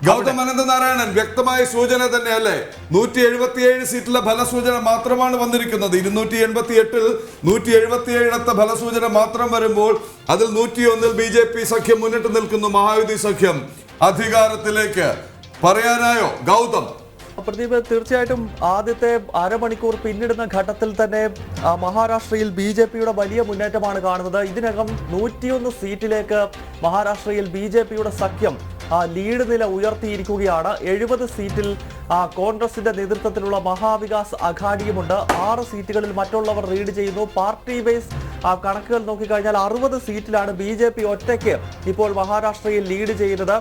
ഗൗതം അനന്തനാരായണൻ വ്യക്തമായ സൂചന തന്നെയല്ലേ? 177 സീറ്റിലെ ഫലസൂചന മാത്രമാണ് വന്നിരിക്കുന്നത്. 288-ൽ 177 ഫലസൂചന മാത്രം വരുമ്പോൾ അതിൽ 101-ൽ BJP സഖ്യം മുന്നിട്ട് നിൽക്കുന്നു. മഹായുതി സഖ്യം അധികാരത്തിലേക്ക് പറയാനായോ ഗൗതം? പ്രദീപ്, തീർച്ചയായിട്ടും ആദ്യത്തെ അരമണിക്കൂർ പിന്നിടുന്ന ഘട്ടത്തിൽ തന്നെ മഹാരാഷ്ട്രയിൽ BJPയുടെ വലിയ മുന്നേറ്റമാണ് കാണുന്നത്. ഇതിനകം 101 സീറ്റിലേക്ക് മഹാരാഷ്ട്രയിൽ BJPയുടെ സഖ്യം ലീഡ് നില ഉയർത്തിയിരിക്കുകയാണ്. 70 സീറ്റിൽ കോൺഗ്രസിന്റെ നേതൃത്വത്തിലുള്ള മഹാവികാസ് അഘാഡിയുമുണ്ട്. 6 സീറ്റുകളിൽ മറ്റുള്ളവർ ലീഡ് ചെയ്യുന്നു. പാർട്ടി ബേസ് കണക്കുകൾ നോക്കിക്കഴിഞ്ഞാൽ 60 സീറ്റിലാണ് BJP ഒറ്റയ്ക്ക് ഇപ്പോൾ മഹാരാഷ്ട്രയിൽ ലീഡ് ചെയ്യുന്നത്.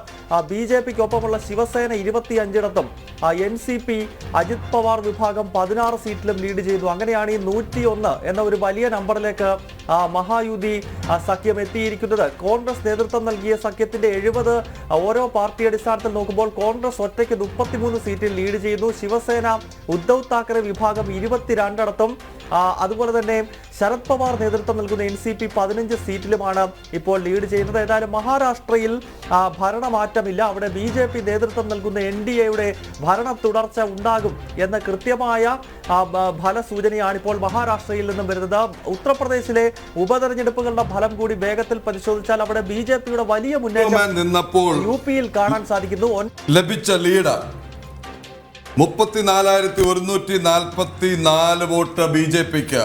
BJPക്കൊപ്പമുള്ള ശിവസേന 25ഇടത്തും NCP അജിത് പവാർ വിഭാഗം 16 സീറ്റിലും ലീഡ് ചെയ്യുന്നു. അങ്ങനെയാണ് ഈ 101 എന്ന ഒരു വലിയ നമ്പറിലേക്ക് മഹായുതി സഖ്യം എത്തിയിരിക്കുന്നത്. കോൺഗ്രസ് നേതൃത്വം നൽകിയ സഖ്യത്തിന്റെ 70 ഓരോ പാർട്ടി അടിസ്ഥാനത്തിൽ നോക്കുമ്പോൾ കോൺഗ്രസ് ഒറ്റയ്ക്ക് 33 സീറ്റിൽ ലീഡ് ചെയ്യുന്നു. ശിവസേന ഉദ്ധവ് താക്കറെ വിഭാഗം 22ഇടത്തും അതുപോലെ തന്നെ ശരത് പവാർ നേതൃത്വം നൽകുന്ന NCP 15 സീറ്റിലുമാണ് ഇപ്പോൾ ലീഡ് ചെയ്യുന്നത്. ഏതായാലും മഹാരാഷ്ട്രയിൽ ഭരണമാറ്റമില്ല. അവിടെ BJP നേതൃത്വം നൽകുന്ന NDAയുടെ ഭരണ തുടർച്ച ഉണ്ടാകും എന്ന കൃത്യമായ ഫലസൂചനയാണ് ഇപ്പോൾ മഹാരാഷ്ട്രയിൽ നിന്നും വരുന്നത്. ഉത്തർപ്രദേശിലെ ഉപതെരഞ്ഞെടുപ്പുകളുടെ ഫലം കൂടി വേഗത്തിൽ പരിശോധിച്ചാൽ അവിടെ BJPയുടെ വലിയ മുന്നേറ്റം നിന്നപ്പോൾ UPയിൽ കാണാൻ സാധിക്കുന്നു. ലഭിച്ച ലീഡ് 34,144 വോട്ട് BJPക്ക്,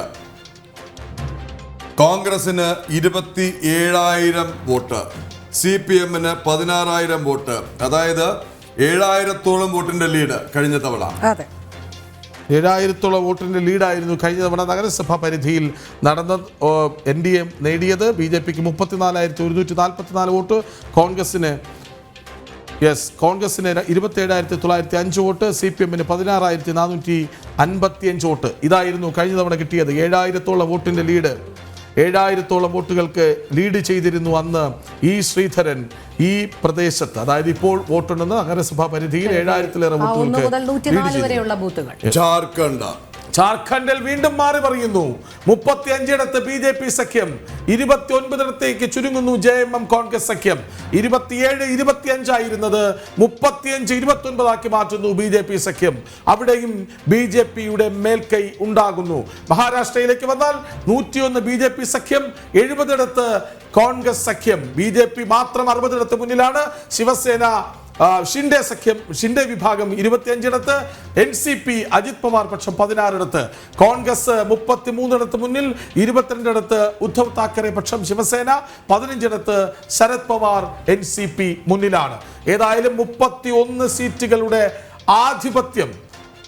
കോൺഗ്രസിന് 27,000 വോട്ട്, CPM-ന് 16,000 വോട്ട്. അതായത് 7,000-ഓളം വോട്ടിന്റെ ലീഡ് കഴിഞ്ഞ തവണ. 7,000-ഓളം വോട്ടിന്റെ ലീഡായിരുന്നു കഴിഞ്ഞ തവണ നഗരസഭാ പരിധിയിൽ നടന്ന NDA നേടിയത്. BJPക്ക് 34,144 വോട്ട്, കോൺഗ്രസിന് 27,905 വോട്ട്, CPM-ന് 16,455 വോട്ട്. ഇതായിരുന്നു കഴിഞ്ഞ തവണ കിട്ടിയത്. 7,000-ഓളം വോട്ടിന്റെ ലീഡ്. 7,000-ഓളം വോട്ടുകൾക്ക് ലീഡ് ചെയ്തിരുന്നു അന്ന് ഈ ശ്രീധരൻ ഈ പ്രദേശത്ത്. അതായത് ഇപ്പോൾ വോട്ടുണ്ടെന്ന് നഗരസഭാ പരിധിയിൽ 7,000-ലേറെ വോട്ടുകൾക്ക്. ജാർഖണ്ഡിൽ വീണ്ടും മാറി പറയുന്നു. 35ഇടത്ത് BJP സഖ്യം, 29ഇടത്തേക്ക് ചുരുങ്ങുന്നു JMM കോൺഗ്രസ് സഖ്യം. 27-25 ആയിരുന്നത് 35-29 മാറ്റുന്നു BJP സഖ്യം. അവിടെയും BJPയുടെ മേൽക്കൈ ഉണ്ടാകുന്നു. മഹാരാഷ്ട്രയിലേക്ക് വന്നാൽ 101 BJP സഖ്യം, 70ഇടത്ത് കോൺഗ്രസ് സഖ്യം. BJP മാത്രം 60ഇടത്ത് മുന്നിലാണ്. ശിവസേന ഷിൻഡെ സഖ്യം, ഷിൻഡെ വിഭാഗം 25ഇടത്ത്, NCP അജിത് പവാർ പക്ഷം 16ഇടത്ത്, കോൺഗ്രസ് 33ഇടത്ത് മുന്നിൽ, 22ഇടത്ത് ഉദ്ധവ് താക്കറെ പക്ഷം ശിവസേന, 15ഇടത്ത് ശരത് പവാർ NCP മുന്നിലാണ്. ഏതായാലും 31 സീറ്റുകളുടെ ആധിപത്യം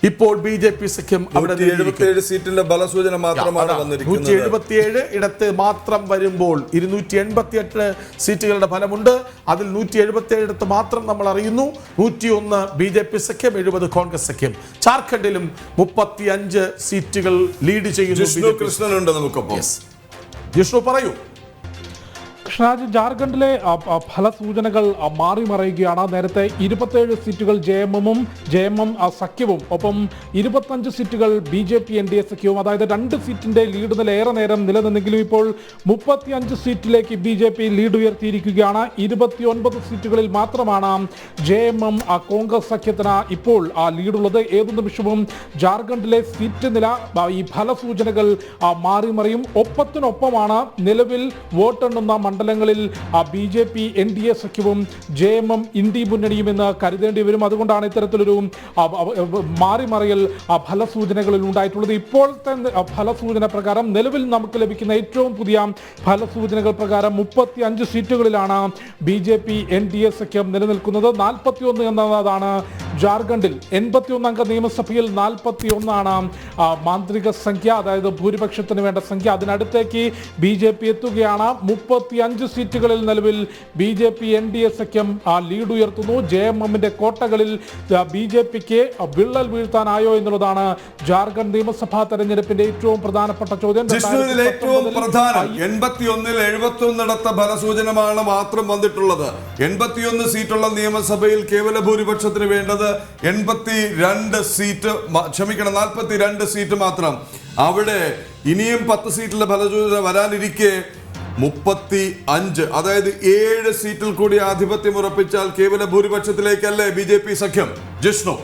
ഇപ്പോൾ BJP സഖ്യം അവിടെ 77 സീറ്റിന്റെ ഫലസൂചന മാത്രമാണ് വന്നിരിക്കുന്നത്. 177 ഇടത്ത് മാത്രം വരുമ്പോൾ 288 സീറ്റുകളുടെ ഫലമുണ്ട്. അതിൽ 177 ഇടത്ത് മാത്രം നമ്മൾ അറിയുന്നു. 101 BJP സഖ്യം, 70 കോൺഗ്രസ് സഖ്യം. ജാർഖണ്ഡിലും 35 സീറ്റുകൾ ലീഡ് ചെയ്യുന്നു. കൃഷ്ണനുണ്ട് നമുക്കൊപ്പം. ജിഷ്ണു പറയൂ. കൃഷ്ണരാജ്, ജാർഖണ്ഡിലെ ഫലസൂചനകൾ മാറി മറയുകയാണ്. നേരത്തെ 27 സീറ്റുകൾ JMM സഖ്യവും ഒപ്പം 25 സീറ്റുകൾ BJP NDA സഖ്യവും, അതായത് 2 സീറ്റിന്റെ ലീഡ് നില ഏറെ നേരം നിലനിന്നെങ്കിലും ഇപ്പോൾ 35 സീറ്റിലേക്ക് BJP ലീഡ് ഉയർത്തിയിരിക്കുകയാണ്. 29 സീറ്റുകളിൽ മാത്രമാണ് JMM കോൺഗ്രസ് സഖ്യത്തിന് ഇപ്പോൾ ലീഡുള്ളത്. ഏതു നിമിഷവും ജാർഖണ്ഡിലെ സീറ്റ് നില ഈ ഫലസൂചനകൾ മാറി മറിയും. ഒപ്പത്തിനൊപ്പമാണ് നിലവിൽ വോട്ടെണ്ണുന്ന മണ്ഡലങ്ങളിൽ BJP NDA സഖ്യവും JMM ഇന്ത്യ മുന്നണിയും എന്ന് കരുതേണ്ടി വരും. അതുകൊണ്ടാണ് ഇത്തരത്തിലൊരു മാറിമറിയൽ ഫലസൂചനകളിൽ ഉണ്ടായിട്ടുള്ളത്. ഇപ്പോഴത്തെ ഫലസൂചന പ്രകാരം നിലവിൽ നമുക്ക് ലഭിക്കുന്ന ഏറ്റവും പുതിയ ഫലസൂചനകൾ പ്രകാരം 35 സീറ്റുകളിലാണ് BJP NDA സഖ്യം നിലനിൽക്കുന്നത്. 41 എന്നതാണ് ജാർഖണ്ഡിൽ. 81 അംഗ നിയമസഭയിൽ 41 മാന്ത്രിക സംഖ്യ, അതായത് ഭൂരിപക്ഷത്തിന് വേണ്ട സംഖ്യ. അതിനടുത്തേക്ക് BJP എത്തുകയാണ്. 35 സീറ്റുകളിൽ നിലവിൽ BJP NDA സഖ്യം ലീഡ് ഉയർത്തുന്നു. JMM-ന്റെ കോട്ടകളിൽ BJPക്ക് വിള്ളൽ വീഴ്ത്താനായോ എന്നുള്ളതാണ് ജാർഖണ്ഡ് നിയമസഭാ തെരഞ്ഞെടുപ്പിന്റെ ഏറ്റവും പ്രധാനപ്പെട്ട ചോദ്യം. ഏറ്റവും പ്രധാനം 81-ൽ 71 ഫലസൂചനമാണ് മാത്രം വന്നിട്ടുള്ളത്. 81 സീറ്റുള്ള നിയമസഭയിൽ കേവല ഭൂരിപക്ഷത്തിന് വേണ്ടത് 42 സീറ്റ്, 42 സീറ്റ് മാത്രം. അവിടെ ഇനിയും 10 സീറ്റിലെ ഫലസൂചന വരാനിരിക്കെ 35. അതായത് 7 സീറ്റിൽ കൂടി ആധിപത്യം ഉറപ്പിച്ചാൽ കേവല ഭൂരിപക്ഷത്തിലേക്കല്ലേ BJP സഖ്യം? ജിഷ്ണു.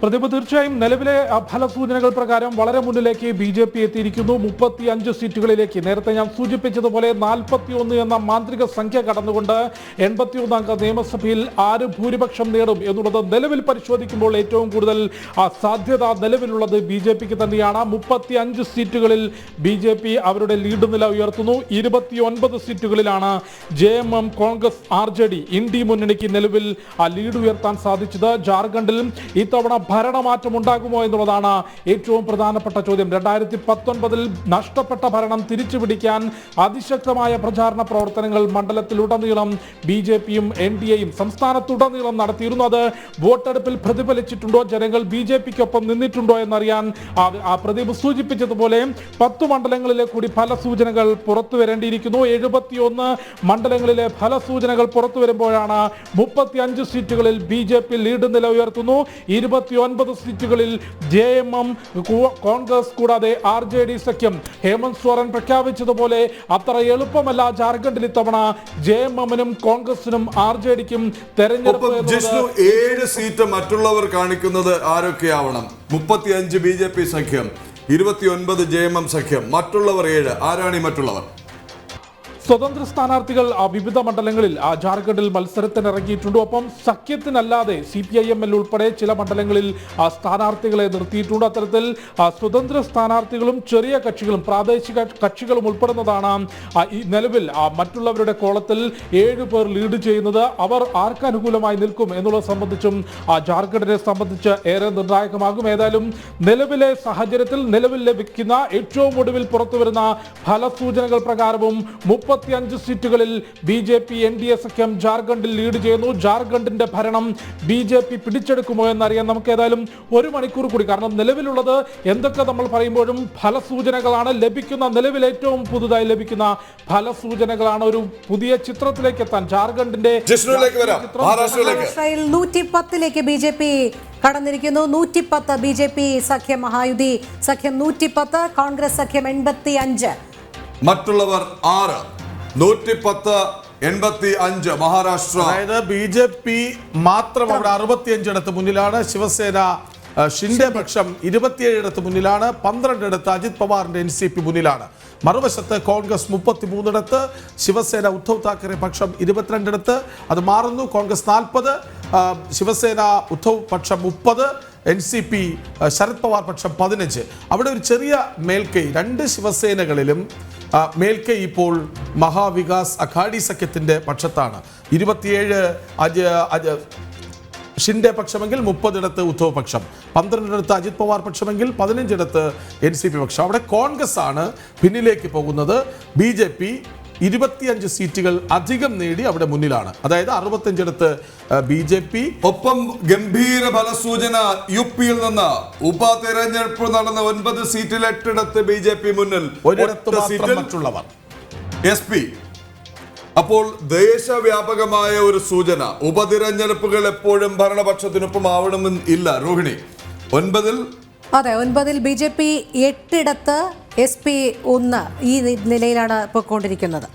പ്രതിഭ, തീർച്ചയായും നിലവിലെ ഫലസൂചനകൾ പ്രകാരം വളരെ മുന്നിലേക്ക് BJP എത്തിയിരിക്കുന്നു. 35 സീറ്റുകളിലേക്ക്. നേരത്തെ ഞാൻ സൂചിപ്പിച്ചതുപോലെ 41 എന്ന മാന്ത്രിക സംഖ്യ കടന്നുകൊണ്ട് 81 അംഗ നിയമസഭയിൽ ആര് ഭൂരിപക്ഷം നേടും എന്നുള്ളത് നിലവിൽ പരിശോധിക്കുമ്പോൾ ഏറ്റവും കൂടുതൽ സാധ്യത നിലവിലുള്ളത് BJPക്ക് തന്നെയാണ്. 35 സീറ്റുകളിൽ BJP അവരുടെ ലീഡ് നില ഉയർത്തുന്നു. 29 സീറ്റുകളിലാണ് JMM, കോൺഗ്രസ്, RJD, ഇന്ത്യ മുന്നണിക്ക് നിലവിൽ ലീഡ് ഉയർത്താൻ സാധിച്ചത്. ജാർഖണ്ഡിൽ ഇത്തവണ ഭരണമാറ്റം ഉണ്ടാകുമോ എന്നുള്ളതാണ് ഏറ്റവും പ്രധാനപ്പെട്ട ചോദ്യം. 2019 നഷ്ടപ്പെട്ട ഭരണം തിരിച്ചുപിടിക്കാൻ അതിശക്തമായ പ്രചാരണ പ്രവർത്തനങ്ങൾ മണ്ഡലത്തിലുടനീളം BJPയും NDAയും സംസ്ഥാനത്തുടനീളം നടത്തിയിരുന്നു. അത് വോട്ടെടുപ്പിൽ പ്രതിഫലിച്ചിട്ടുണ്ടോ, ജനങ്ങൾ BJPക്കൊപ്പം നിന്നിട്ടുണ്ടോ എന്നറിയാൻ പ്രദീപ് സൂചിപ്പിച്ചതുപോലെ 10 മണ്ഡലങ്ങളിലെ കൂടി ഫലസൂചനകൾ പുറത്തു വരേണ്ടിയിരിക്കുന്നു. 71 മണ്ഡലങ്ങളിലെ ഫലസൂചനകൾ പുറത്തു വരുമ്പോഴാണ് 35 സീറ്റുകളിൽ BJP ലീഡ് നില ഉയർത്തുന്നു. 29 സീറ്റുകളിൽ JMM, കോൺഗ്രസ് കൂടാതെ RJD സഖ്യം. ഹേമന്ത് സോറൻ പ്രഖ്യാപിച്ചതുപോലെ അത്ര എളുപ്പമല്ല ജാർഖണ്ഡിൽ ഇത്തവണ JMMനും കോൺഗ്രസിനും RJDക്കും തെരഞ്ഞെടുപ്പ്. 7 സീറ്റ് മറ്റുള്ളവർ കാണിക്കുന്നത് ആരൊക്കെയാവണം? 35 BJP സഖ്യം, 29 JMM സഖ്യം, മറ്റുള്ളവർ 7. ആരാണ് ഈ മറ്റുള്ളവർ? സ്വതന്ത്ര സ്ഥാനാർത്ഥികൾ വിവിധ മണ്ഡലങ്ങളിൽ ജാർഖണ്ഡിൽ മത്സരത്തിനിറങ്ങിയിട്ടുണ്ട്. ഒപ്പം സഖ്യത്തിനല്ലാതെ CPIML ഉൾപ്പെടെ ചില മണ്ഡലങ്ങളിൽ സ്ഥാനാർത്ഥികളെ നിർത്തിയിട്ടുണ്ട്. അത്തരത്തിൽ സ്വതന്ത്ര സ്ഥാനാർത്ഥികളും ചെറിയ കക്ഷികളും പ്രാദേശിക കക്ഷികളും ഉൾപ്പെടുന്നതാണ് ഈ നിലവിൽ മറ്റുള്ളവരുടെ കോളത്തിൽ 7 പേർ ലീഡ് ചെയ്യുന്നത്. അവർ ആർക്ക് അനുകൂലമായി നിൽക്കും എന്നുള്ളത് സംബന്ധിച്ചും ജാർഖണ്ഡിനെ സംബന്ധിച്ച് ഏറെ നിർണായകമാകും. ഏതായാലും നിലവിലെ സാഹചര്യത്തിൽ നിലവിൽ ലഭിക്കുന്ന ഏറ്റവും ഒടുവിൽ പുറത്തുവരുന്ന ഫലസൂചനകൾ പ്രകാരവും 35 സീറ്റുകളിൽ BJP NDA സഖ്യം ജാർഖണ്ഡിൽ ലീഡ് ചെയ്യുന്നു. ജാർഖണ്ഡിന്റെ ഭരണം BJP പിടിച്ചെടുക്കുമോ എന്നറിയാൻ നമുക്ക് ഏതായാലും 1 മണിക്കൂർ കൂടി. കാരണം നിലവിലുള്ളത് എന്തൊക്കെ നമ്മൾ പറയുമ്പോഴും ഫലസൂചനകളാണ് ലഭിക്കുന്ന. നിലവിൽ ഏറ്റവും പുതുതായി ലഭിക്കുന്ന ഫലസൂചനകളാണ്. ഒരു പുതിയ ചിത്രത്തിലേക്ക് എത്താൻ ജാർഖണ്ഡിന്റെ 110ലേക്ക് BJP കടന്നിരിക്കുന്നു. 110 BJP സഖ്യം, മഹായുതി സഖ്യം 110, കോൺഗ്രസ് സഖ്യം 85, മറ്റുള്ളവർ 6. 110, 85 മഹാരാഷ്ട്ര. അതായത് BJP മാത്രം അവിടെ 65 ഇടത്ത് മുന്നിലാണ്. ശിവസേന ഷിൻഡെ പക്ഷം 27 ഇടത്ത് മുന്നിലാണ്. 12 ഇടത്ത് അജിത് പവാറിന്റെ NCP മുന്നിലാണ്. മറുവശത്ത് കോൺഗ്രസ് 33 ഇടത്ത്, ശിവസേന ഉദ്ധവ് താക്കറെ പക്ഷം 22 ഇടത്ത്. അത് മാറുന്നു. കോൺഗ്രസ് 40, ശിവസേന ഉദ്ധവ് പക്ഷം 30, NCP ശരത് പവാർ പക്ഷം 15. അവിടെ ഒരു ചെറിയ മേൽക്കൈ 2 ശിവസേനകളിലും മേൽക്കൈ ഇപ്പോൾ മഹാവികാസ് അഘാഡി സഖ്യത്തിന്റെ പക്ഷത്താണ്. 27 ഷിൻഡെ പക്ഷമെങ്കിൽ 30 ഇടത്ത് ഉദ്ധവ് പക്ഷം, 12 ഇടത്ത് അജിത് പവാർ പക്ഷമെങ്കിൽ 15 ഇടത്ത് NCP പക്ഷം. അവിടെ കോൺഗ്രസ് ആണ് പിന്നിലേക്ക് പോകുന്നത്. BJP 25 സീറ്റുകൾ അധികം നേടി അവിടെ മുന്നിലാണ്. അതായത് 65 ഇടത്ത് BJP. ഒപ്പം ഗംഭീര ഫലസൂചന UPയിൽ നിന്ന് ഉപതെരഞ്ഞെടുപ്പ് നടന്ന 9 സീറ്റിൽ 8 ഇടത്ത് BJP മുന്നിൽ, ഒരിടത്ത് മാത്രം മറ്റുള്ളവർ SP. അപ്പോൾ ദേശവ്യാപകമായ ഒരു സൂചന. ഉപതിരഞ്ഞെടുപ്പുകൾ എപ്പോഴും ഭരണപക്ഷത്തിനൊപ്പം ആവണമെന്ന് ഇല്ല. രോഹിണി, 9-ൽ BJP 8 ഇടത്ത്, SP 1 ഈ നിലയിലാണ് പോയിക്കൊണ്ടിരിക്കുന്നത്.